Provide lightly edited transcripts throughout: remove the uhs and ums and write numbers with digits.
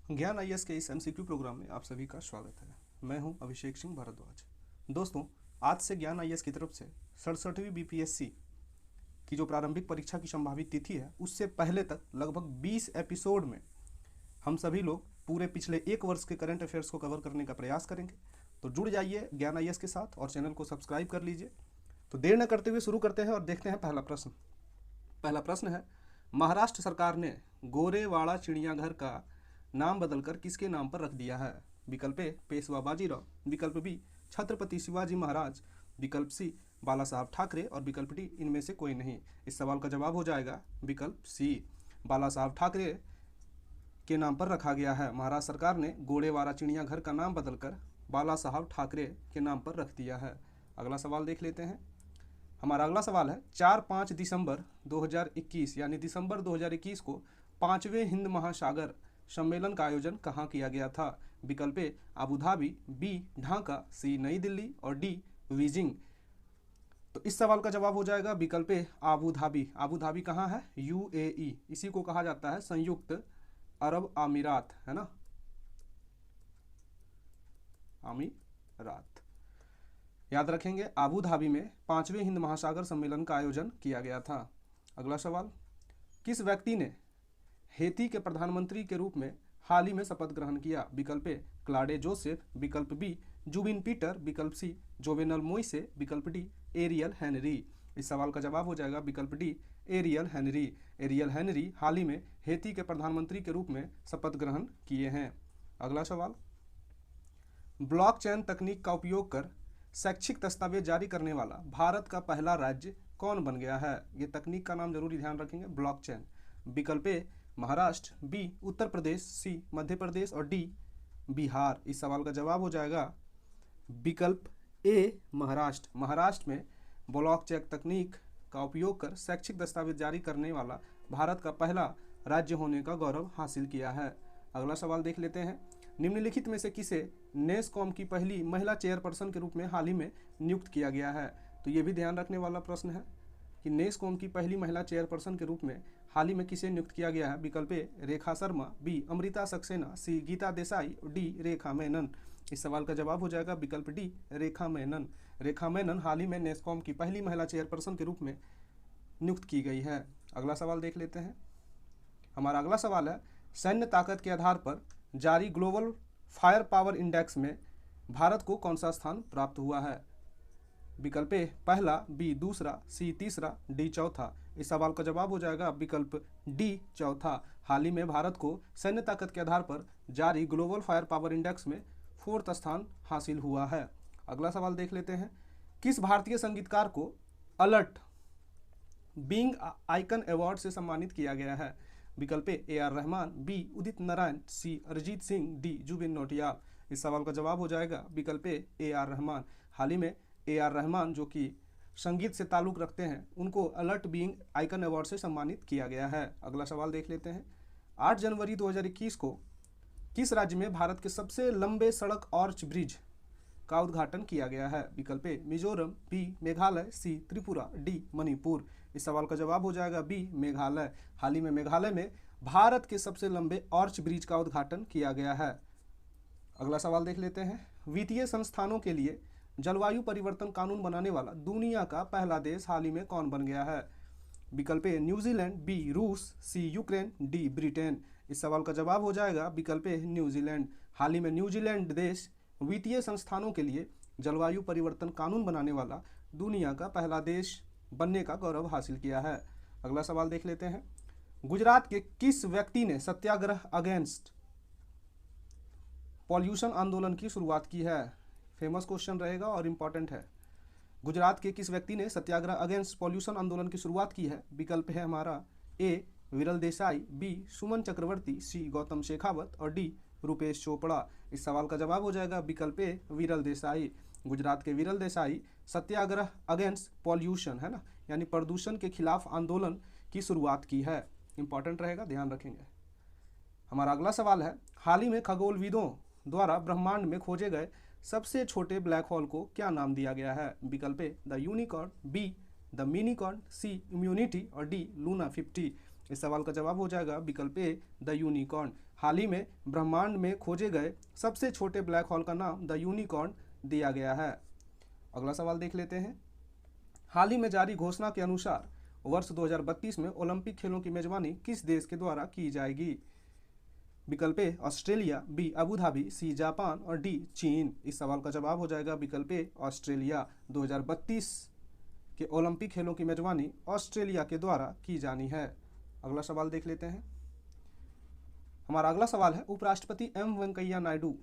ज्ञान आईएएस के इस एमसीक्यू प्रोग्राम में आप सभी का स्वागत है। मैं हूं अभिषेक सिंह भारद्वाज। दोस्तों, आज से ज्ञान आईएएस की तरफ से 67वीं बीपीएससी की जो प्रारंभिक परीक्षा की संभावित तिथि है, उससे पहले तक लगभग 20 एपिसोड में हम सभी लोग पूरे पिछले एक वर्ष के करंट अफेयर्स को कवर करने का प्रयास करेंगे। तो जुड़ जाइए ज्ञान आईएएस के साथ और चैनल को सब्सक्राइब कर लीजिए। तो देर न करते हुए शुरू करते हैं और देखते हैं पहला प्रश्न। पहला प्रश्न है, महाराष्ट्र सरकार ने गोरेवाड़ा चिड़ियाघर का नाम बदलकर किसके नाम पर रख दिया है? विकल्प ए पेशवा बाजीराव, विकल्प बी छत्रपति शिवाजी महाराज, विकल्प सी बाला साहब ठाकरे और विकल्प डी इनमें से कोई नहीं। इस सवाल का जवाब हो जाएगा विकल्प सी, बाला साहब ठाकरे के नाम पर रखा गया है। महाराष्ट्र सरकार ने गोरेवाड़ा चिड़ियाघर का नाम बदलकर बाला साहब ठाकरे के नाम पर रख दिया है। अगला सवाल देख लेते हैं। हमारा अगला सवाल है, 4-5 दिसंबर 2021 यानी दिसंबर 2021 को 5वें हिंद महासागर सम्मेलन का आयोजन कहाँ किया गया था? विकल्प ए अबू धाबी, बी ढाका, सी नई दिल्ली और डी बीजिंग। तो इस सवाल का जवाब हो जाएगा विकल्प ए अबू धाबी। अबू धाबी कहाँ है? यूएई, इसी को कहा जाता है संयुक्त अरब अमीरात, है ना, अमीरात। याद रखेंगे, अबू धाबी में 5वें हिंद महासागर सम्मेलन का आयोजन किया गया था। अगला सवाल, किस व्यक्ति ने हेती के प्रधानमंत्री के रूप में हाल ही में शपथ ग्रहण किया? विकल्प ए क्लाडे जोसेफ, विकल्प बी जुबिन पीटर, विकल्प सी जोवेनल मोइसे, विकल्प डी एरियल हेनरी। इस सवाल का जवाब हो जाएगा विकल्प D Ariel Henry. Ariel Henry हाल ही में हेती के प्रधानमंत्री के रूप में शपथ ग्रहण किए हैं। अगला सवाल, ब्लॉकचेन तकनीक का उपयोग कर शैक्षिक दस्तावेज जारी करने वाला भारत का पहला राज्य कौन बन गया है? ये तकनीक का नाम जरूर ध्यान रखेंगे, ब्लॉकचेन। विकल्प ए महाराष्ट्र, बी उत्तर प्रदेश, सी मध्य प्रदेश और डी बिहार। इस सवाल का जवाब हो जाएगा विकल्प ए महाराष्ट्र। महाराष्ट्र में ब्लॉकचेन तकनीक का उपयोग कर शैक्षिक दस्तावेज जारी करने वाला भारत का पहला राज्य होने का गौरव हासिल किया है। अगला सवाल देख लेते हैं। निम्नलिखित में से किसे नेस्कॉम की पहली महिला चेयरपर्सन के रूप में हाल ही में नियुक्त किया गया है? तो ये भी ध्यान रखने वाला प्रश्न है कि नेस्कॉम की पहली महिला चेयरपर्सन के रूप में हाल ही में किसे नियुक्त किया गया है? विकल्प ए रेखा शर्मा, बी अमृता सक्सेना, सी गीता देसाई, डी रेखा मेनन। इस सवाल का जवाब हो जाएगा विकल्प डी रेखा मेनन। रेखा मेनन हाल ही में नेस्कॉम की पहली महिला चेयरपर्सन के रूप में नियुक्त की गई है। अगला सवाल देख लेते हैं। हमारा अगला सवाल है, सैन्य ताकत के आधार पर जारी ग्लोबल फायर पावर इंडेक्स में भारत को कौन सा स्थान प्राप्त हुआ है? विकल्प ए पहला, बी दूसरा, सी तीसरा, डी चौथा। इस सवाल का जवाब हो जाएगा विकल्प डी चौथा। हाल ही में भारत को सैन्य ताकत के आधार पर जारी ग्लोबल फायर पावर इंडेक्स में 4th स्थान हासिल हुआ है। अगला सवाल देख लेते हैं। किस भारतीय संगीतकार को अलर्ट बीइंग आइकन अवार्ड से सम्मानित किया गया है? विकल्प A R Rahman, B Udit Narayan, C Arijit Singh, D Jubin Nautiyal. इस सवाल का जवाब हो जाएगा विकल्प ए आर रहमान। हाल ही में ए आर रहमान जो कि संगीत से ताल्लुक़ रखते हैं, उनको अलर्ट बीइंग आइकन अवार्ड से सम्मानित किया गया है। अगला सवाल देख लेते हैं। 8 जनवरी 2021 को किस राज्य में भारत के सबसे लंबे सड़क आर्च ब्रिज का उद्घाटन किया गया है? विकल्प ए मिजोरम, बी मेघालय, सी त्रिपुरा, डी मणिपुर। इस सवाल का जवाब हो जाएगा बी मेघालय। हाल ही में मेघालय में भारत के सबसे लंबे आर्च ब्रिज का उद्घाटन किया गया है। अगला सवाल देख लेते हैं। वित्तीय संस्थानों के लिए जलवायु परिवर्तन कानून बनाने वाला दुनिया का पहला देश हाल ही में कौन बन गया है? विकल्प ए न्यूजीलैंड, बी रूस, सी यूक्रेन, डी ब्रिटेन। इस सवाल का जवाब हो जाएगा विकल्प ए न्यूजीलैंड। हाल ही में न्यूजीलैंड देश वित्तीय संस्थानों के लिए जलवायु परिवर्तन कानून बनाने वाला दुनिया का पहला देश बनने का गौरव हासिल किया है। अगला सवाल देख लेते हैं। गुजरात के किस व्यक्ति ने सत्याग्रह अगेंस्ट पॉल्यूशन आंदोलन की शुरुआत की है? फेमस क्वेश्चन रहेगा और इम्पॉर्टेंट है। गुजरात के किस व्यक्ति ने सत्याग्रह अगेंस्ट पॉल्यूशन आंदोलन की शुरुआत की है? विकल्प है हमारा ए विरल देसाई, बी सुमन चक्रवर्ती, सी गौतम शेखावत और डी रुपेश चोपड़ा। इस सवाल का जवाब हो जाएगा विकल्प ए विरल देसाई। गुजरात के विरल देसाई सत्याग्रह अगेंस्ट पॉल्यूशन, है ना, यानी प्रदूषण के खिलाफ आंदोलन की शुरुआत की है। इंपॉर्टेंट रहेगा, ध्यान रखेंगे। हमारा अगला सवाल है। हाल ही में खगोलविदों द्वारा ब्रह्मांड में खोजे गए सबसे छोटे ब्लैक होल को क्या नाम दिया गया है? विकल्प A the unicorn, B the minicorn, C immunity और डी लूना 50। इस सवाल का जवाब हो जाएगा विकल्प ए द यूनिकॉर्न। हाल ही में ब्रह्मांड में खोजे गए सबसे छोटे ब्लैक होल का नाम द यूनिकॉर्न दिया गया है। अगला सवाल देख लेते हैं। हाल ही में जारी घोषणा के अनुसार वर्ष 2032 में ओलंपिक खेलों की मेजबानी किस देश के द्वारा की जाएगी? विकल्प A Australia, B Abu Dhabi, C Japan और डी चीन। इस सवाल का जवाब हो जाएगा विकल्प ए ऑस्ट्रेलिया। 2032 के ओलंपिक खेलों की मेजबानी ऑस्ट्रेलिया के द्वारा की जानी है। अगला सवाल देख लेते हैं। हमारा अगला सवाल है, उपराष्ट्रपति एम वेंकैया नायडू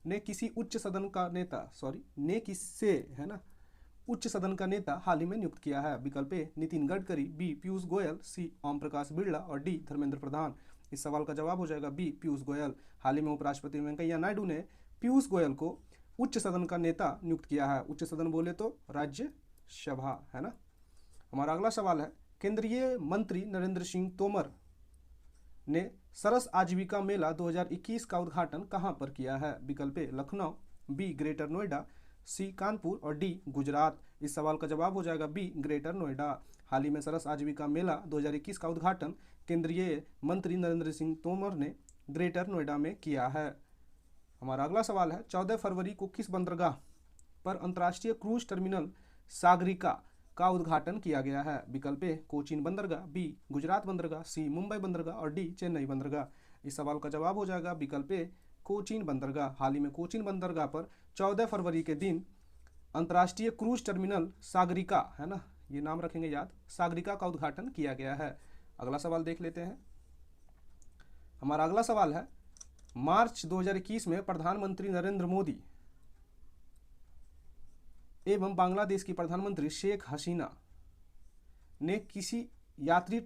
ने किसी उच्च सदन का नेता उच्च सदन का नेता हाल ही में नियुक्त किया है? विकल्प ए नितिन गडकरी, बी पीयूष गोयल, सी ओम प्रकाश बिरला और डी धर्मेंद्र प्रधान। इस सवाल का जवाब हो जाएगा बी पीयूष गोयल। हाल ही में उपराष्ट्रपति वेंकैया नायडू ने पीयूष गोयल को उच्च सदन का नेता नियुक्त किया है। उच्च सदन बोले तो राज्यसभा, है ना। हमारा अगला सवाल है, केंद्रीय मंत्री नरेंद्र सिंह तोमर ने सरस आजीविका मेला 2021 का उद्घाटन कहां पर किया है? विकल्प ए लखनऊ, बी ग्रेटर नोएडा, सी कानपुर और डी गुजरात। इस सवाल का जवाब हो जाएगा बी ग्रेटर नोएडा। हाल ही में सरस आजीविका मेला 2021 का उद्घाटन केंद्रीय मंत्री नरेंद्र सिंह तोमर ने ग्रेटर नोएडा में किया है। हमारा अगला सवाल है, 14 फरवरी को किस बंदरगाह पर अंतर्राष्ट्रीय क्रूज टर्मिनल सागरिका का उद्घाटन किया गया है? विकल्प ए कोचीन बंदरगाह, बी गुजरात बंदरगाह, सी मुंबई बंदरगाह और डी चेन्नई बंदरगाह। इस सवाल का जवाब हो जाएगा विकल्प ए कोचीन बंदरगाह। हाल ही में कोचीन बंदरगाह पर 14 फरवरी के दिन अंतर्राष्ट्रीय क्रूज टर्मिनल सागरिका, है ना, ये नाम रखेंगे याद, सागरिका का उद्घाटन किया गया है। अगला सवाल देख लेते हैं। हमारा अगला सवाल है, मार्च 2021 में प्रधानमंत्री नरेंद्र मोदी एवं बांग्लादेश की प्रधानमंत्री शेख हसीना ने किस यात्री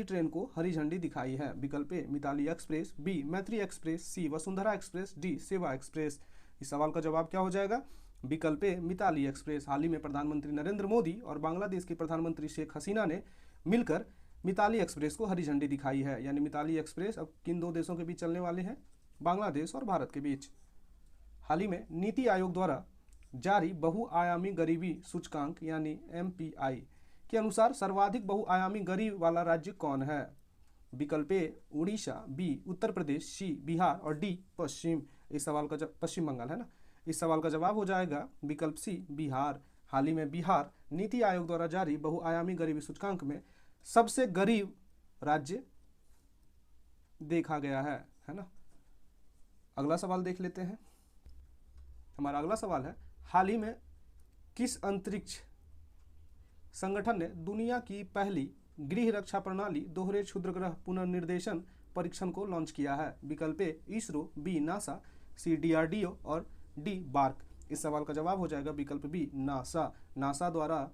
ट्रेन को हरी झंडी दिखाई है? विकल्प ए मिताली एक्सप्रेस, बी मैत्री एक्सप्रेस, सी वसुंधरा एक्सप्रेस, डी सेवा एक्सप्रेस। इस सवाल का जवाब क्या हो जाएगा? विकल्प ए मिताली एक्सप्रेस। हाल ही में प्रधानमंत्री नरेंद्र मोदी और बांग्लादेश की प्रधानमंत्री शेख हसीना ने मिलकर मिताली एक्सप्रेस को हरी झंडी दिखाई है। यानी मिताली एक्सप्रेस अब किन दो देशों के बीच चलने वाले हैं? बांग्लादेश और भारत के बीच। हाल ही में नीति आयोग द्वारा जारी बहुआयामी गरीबी सूचकांक यानी MPI के अनुसार सर्वाधिक बहुआयामी गरीब वाला राज्य कौन है? विकल्प ए उड़ीसा, बी उत्तर प्रदेश, सी बिहार और डी पश्चिम। इस सवाल का पश्चिम बंगाल, है ना। इस सवाल का जवाब हो जाएगा विकल्प सी बिहार। हाल ही में बिहार नीति आयोग द्वारा जारी बहुआयामी गरीबी सूचकांक में सबसे गरीब राज्य देखा गया है ना। अगला सवाल देख लेते हैं। हमारा अगला सवाल है, हाल ही में किस अंतरिक्ष संगठन ने दुनिया की पहली गृह रक्षा प्रणाली दोहरे क्षुद्रग्रह पुनर्निर्देशन परीक्षण को लॉन्च किया है? विकल्प ए इसरो, बी नासा, सी DRDO और डी बार्क। इस सवाल का जवाब हो जाएगा विकल्प बी नासा। नासा द्वारा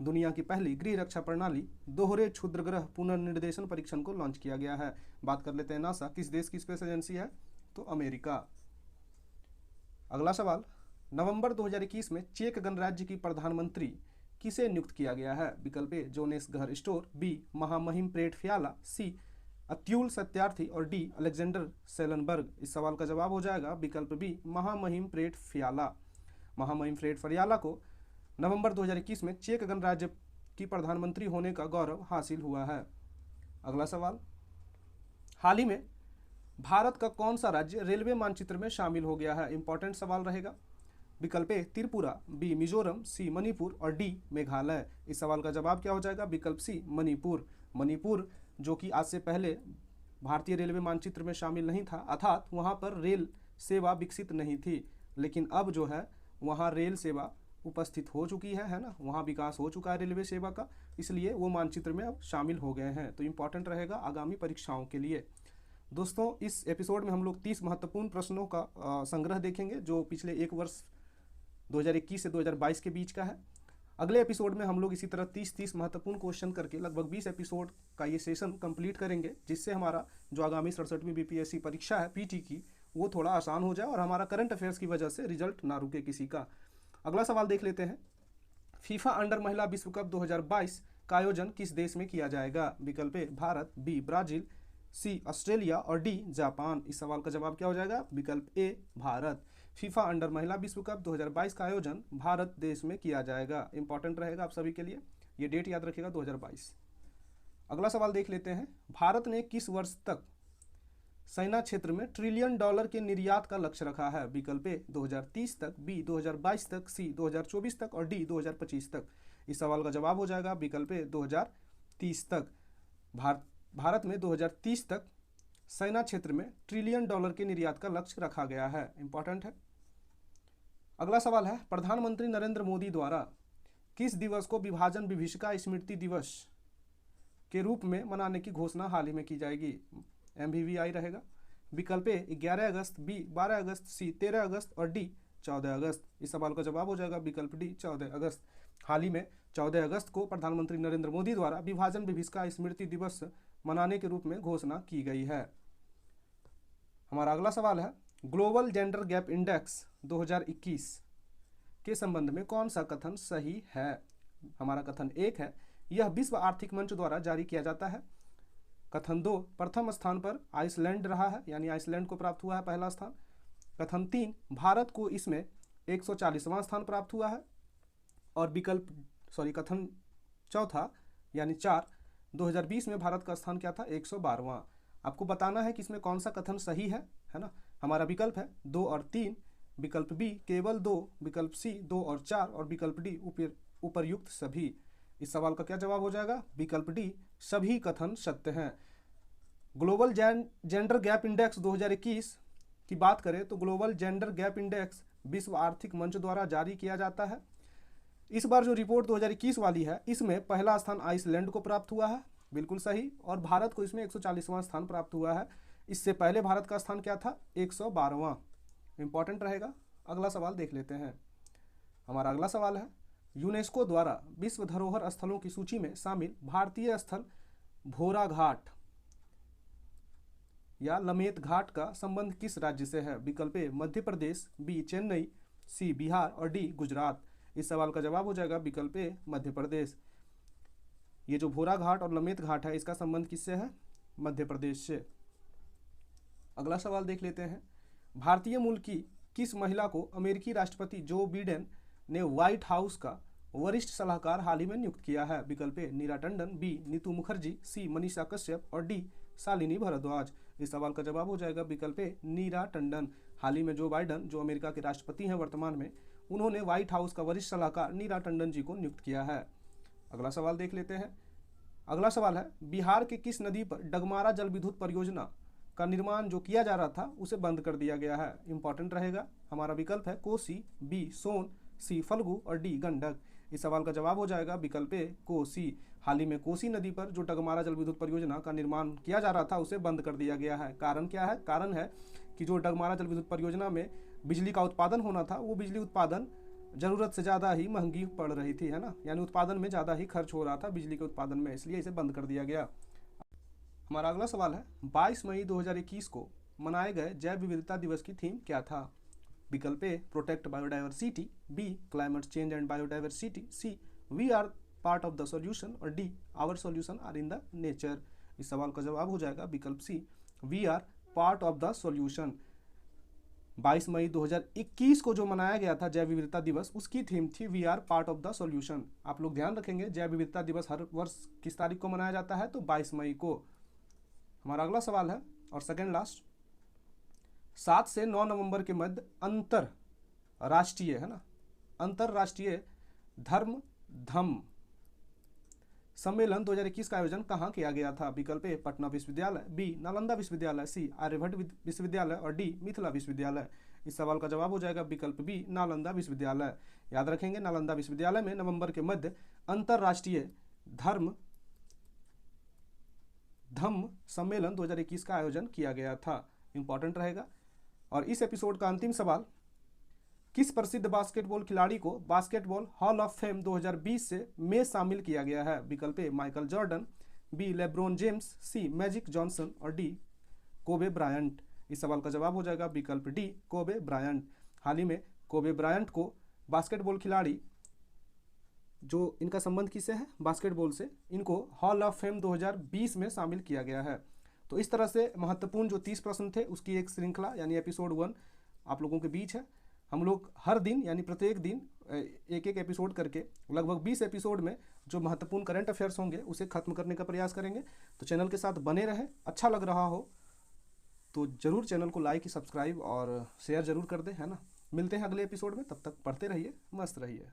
दुनिया की पहली गृह रक्षा प्रणाली दोहरे क्षुद्रग्रह पुनर्निर्देशन परीक्षण को लॉन्च किया गया है। बात कर लेते हैं नासा किस देश की स्पेस एजेंसी है? तो अमेरिका। अगला सवाल, नवंबर 2021 में चेक गणराज्य की प्रधानमंत्री किसे नियुक्त किया गया है? विकल्प ए जोनेस घर स्टोर, बी महामहिम प्रेट फ्याला, सी अत्युल सत्यार्थी और डी अलेक्जेंडर सेलनबर्ग। इस सवाल का जवाब हो जाएगा विकल्प बी महामहिम प्रेट फ्याला। महामहिम प्रेट फ्याला को नवंबर 2021 में चेक गणराज्य की प्रधानमंत्री होने का गौरव हासिल हुआ है। अगला सवाल, हाल ही में भारत का कौन सा राज्य रेलवे मानचित्र में शामिल हो गया है? इंपॉर्टेंट सवाल रहेगा। विकल्प ए त्रिपुरा, बी मिजोरम, सी मणिपुर और डी मेघालय। इस सवाल का जवाब क्या हो जाएगा? विकल्प सी मणिपुर। मणिपुर जो कि आज से पहले भारतीय रेलवे मानचित्र में शामिल नहीं था, अर्थात वहाँ पर रेल सेवा विकसित नहीं थी, लेकिन अब जो है वहाँ रेल सेवा उपस्थित हो चुकी है ना, वहाँ विकास हो चुका है रेलवे सेवा का, इसलिए वो मानचित्र में अब शामिल हो गए हैं। तो इम्पॉर्टेंट रहेगा आगामी परीक्षाओं के लिए। दोस्तों, इस एपिसोड में हम लोग 30 महत्वपूर्ण प्रश्नों का संग्रह देखेंगे जो पिछले एक वर्ष 2021 से 2022 के बीच का है। अगले एपिसोड में हम लोग इसी तरह 30 महत्वपूर्ण क्वेश्चन करके लगभग 20 एपिसोड का ये सेशन कंप्लीट करेंगे, जिससे हमारा जो आगामी 67वीं BPSC परीक्षा है PT की, वो थोड़ा आसान हो जाए और हमारा करंट अफेयर्स की वजह से रिजल्ट ना रुके किसी का। अगला सवाल देख लेते हैं। फीफा अंडर महिला विश्व कप 2022 का आयोजन किस देश में किया जाएगा? विकल्प ए भारत, बी ब्राजील, सी ऑस्ट्रेलिया और डी जापान। इस सवाल का जवाब क्या हो जाएगा? विकल्प ए भारत। फीफा अंडर महिला विश्व कप 2022 का आयोजन भारत देश में किया जाएगा। इंपॉर्टेंट रहेगा आप सभी के लिए। ये डेट याद रखिएगा 2022। अगला सवाल देख लेते हैं, भारत ने किस वर्ष तक सेना क्षेत्र में $1 ट्रिलियन के निर्यात का लक्ष्य रखा है? विकल्प ए 2030 तक, बी 2022 तक, सी 2024 तक और डी 2025 तक। इस सवाल का जवाब हो जाएगा विकल्प ए 2030 तक। भारत में 2030 तक सेना क्षेत्र में $1 ट्रिलियन के निर्यात का लक्ष्य रखा गया है। इंपॉर्टेंट है। अगला सवाल है, प्रधानमंत्री नरेंद्र मोदी द्वारा किस दिवस को विभाजन विभीषिका स्मृति दिवस के रूप में मनाने की घोषणा हाल ही में की जाएगी? MVVI रहेगा। विकल्प ए 11 अगस्त, बी 12 अगस्त, सी 13 अगस्त और डी 14 अगस्त। इस सवाल का जवाब हो जाएगा विकल्प डी 14 अगस्त। हाल ही में 14 अगस्त को प्रधानमंत्री नरेंद्र मोदी द्वारा विभाजन विभीषिका स्मृति दिवस मनाने के रूप में घोषणा की गई है। हमारा अगला सवाल है, ग्लोबल जेंडर गैप इंडेक्स 2021 के संबंध में कौन सा कथन सही है? हमारा कथन 1 है, यह विश्व आर्थिक मंच द्वारा जारी किया जाता है। कथन 2, प्रथम स्थान पर आइसलैंड रहा है, यानी आइसलैंड को प्राप्त हुआ है पहला स्थान। कथन 3, भारत को इसमें 140वां स्थान प्राप्त हुआ है। और कथन चौथा यानी 4, 2020 में भारत का स्थान क्या था? 112वां। आपको बताना है कि इसमें कौन सा कथन सही है ना। हमारा विकल्प है 2 और 3, विकल्प बी केवल 2, विकल्प सी 2 और 4 और विकल्प डी उपर्युक्त सभी। इस सवाल का क्या जवाब हो जाएगा? विकल्प डी सभी कथन सत्य हैं। ग्लोबल जेंडर गैप इंडेक्स 2021 की बात करें तो ग्लोबल जेंडर गैप इंडेक्स विश्व आर्थिक मंच द्वारा जारी किया जाता है। इस बार जो रिपोर्ट 2021 वाली है इसमें पहला स्थान आइसलैंड को प्राप्त हुआ है, बिल्कुल सही, और भारत को इसमें 140वां स्थान प्राप्त हुआ है। इससे पहले भारत का स्थान क्या था? 112वां। इंपॉर्टेंट रहेगा। अगला सवाल देख लेते हैं। हमारा अगला सवाल है, यूनेस्को द्वारा विश्व धरोहर स्थलों की सूची में शामिल भारतीय स्थल भोरा घाट या लमेत घाट का संबंध किस राज्य से है? विकल्प ए मध्य प्रदेश, बी चेन्नई, सी बिहार और डी गुजरात। इस सवाल का जवाब हो जाएगा विकल्प ए मध्य प्रदेश। ये जो भोरा घाट और लमेत घाट है इसका संबंध किससे है? मध्य प्रदेश से। अगला सवाल देख लेते हैं, भारतीय मूल की किस महिला को अमेरिकी राष्ट्रपति जो बिडेन ने व्हाइट हाउस का वरिष्ठ सलाहकार हाल ही में नियुक्त किया है? विकल्प ए नीरा टंडन, बी नीतू मुखर्जी, सी मनीषा कश्यप और डी शालिनी भारद्वाज। इस सवाल का जवाब हो जाएगा विकल्प ए नीरा टंडन। हाल ही में जो बाइडन जो अमेरिका के राष्ट्रपति हैं वर्तमान में, उन्होंने व्हाइट हाउस का वरिष्ठ सलाहकार नीरा टंडन जी को नियुक्त किया है। अगला सवाल देख लेते हैं। अगला सवाल है, बिहार के किस नदी पर डगमारा जल विद्युत परियोजना का निर्माण जो किया जा रहा था उसे बंद कर दिया गया है? इंपॉर्टेंट रहेगा। हमारा विकल्प है कोसी, बी सोन, सी फल्गु और डी गंडक। इस सवाल का जवाब हो जाएगा विकल्प ए कोसी। हाल ही में कोसी नदी पर जो डगमारा जल विद्युत परियोजना का निर्माण किया जा रहा था उसे बंद कर दिया गया है। कारण क्या है? कारण है कि जो डगमारा जल विद्युत परियोजना में बिजली का उत्पादन होना था वो बिजली उत्पादन जरूरत से ज़्यादा ही महंगी पड़ रही थी, है ना, यानी उत्पादन में ज़्यादा ही खर्च हो रहा था बिजली के उत्पादन में, इसलिए इसे बंद कर दिया गया। हमारा अगला सवाल है, 22 मई 2021 को मनाए गए जैव विविधता दिवस की थीम क्या था? विकल्प A protect biodiversity, B climate change and biodiversity, C we are part of the solution और D our solution are in the nature. इस सवाल का जवाब हो जाएगा विकल्प C we are part of the solution. 22 मई 2021 को जो मनाया गया था जैव विविधता दिवस, उसकी थीम थी we are part of the solution. आप लोग ध्यान रखेंगे जैव विविधता दिवस हर वर्ष किस तारीख को मनाया जाता है? तो 22 मई को। हमारा अगला सवाल है और सेकेंड लास्ट, 7 से 9 नवंबर के मध्य अंतरराष्ट्रीय, है ना, अंतरराष्ट्रीय धम्म सम्मेलन 2021 का आयोजन कहाँ किया गया था? विकल्प ए पटना विश्वविद्यालय, बी नालंदा विश्वविद्यालय, सी आर्यभट्ट विश्वविद्यालय और डी मिथिला विश्वविद्यालय। इस सवाल का जवाब हो जाएगा विकल्प बी नालंदा विश्वविद्यालय। याद रखेंगे नालंदा विश्वविद्यालय में नवंबर के मध्य अंतरराष्ट्रीय धम्म सम्मेलन 2021 का आयोजन किया गया था। इंपॉर्टेंट रहेगा। और इस एपिसोड का अंतिम सवाल, किस प्रसिद्ध बास्केटबॉल खिलाड़ी को बास्केटबॉल हॉल ऑफ फेम 2020 में शामिल किया गया है? विकल्प A Michael Jordan, B LeBron James, C Magic Johnson और डी कोबे ब्रायंट। इस सवाल का जवाब हो जाएगा विकल्प डी कोबे ब्रायंट। हाल ही में कोबे ब्रायंट को बास्केटबॉल खिलाड़ी, जो इनका संबंध किससे है? बास्केटबॉल से, इनको हॉल ऑफ फेम 2020 में शामिल किया गया है। तो इस तरह से महत्वपूर्ण जो 30 प्रश्न थे उसकी एक श्रृंखला यानी एपिसोड 1 आप लोगों के बीच है। हम लोग हर दिन यानी प्रत्येक दिन एक एक एपिसोड करके लगभग 20 एपिसोड में जो महत्वपूर्ण करंट अफेयर्स होंगे उसे खत्म करने का प्रयास करेंगे। तो चैनल के साथ बने रहें। अच्छा लग रहा हो तो ज़रूर चैनल को लाइक, सब्सक्राइब और शेयर ज़रूर कर दें, है ना। मिलते हैं अगले एपिसोड में, तब तक पढ़ते रहिए, मस्त रहिए।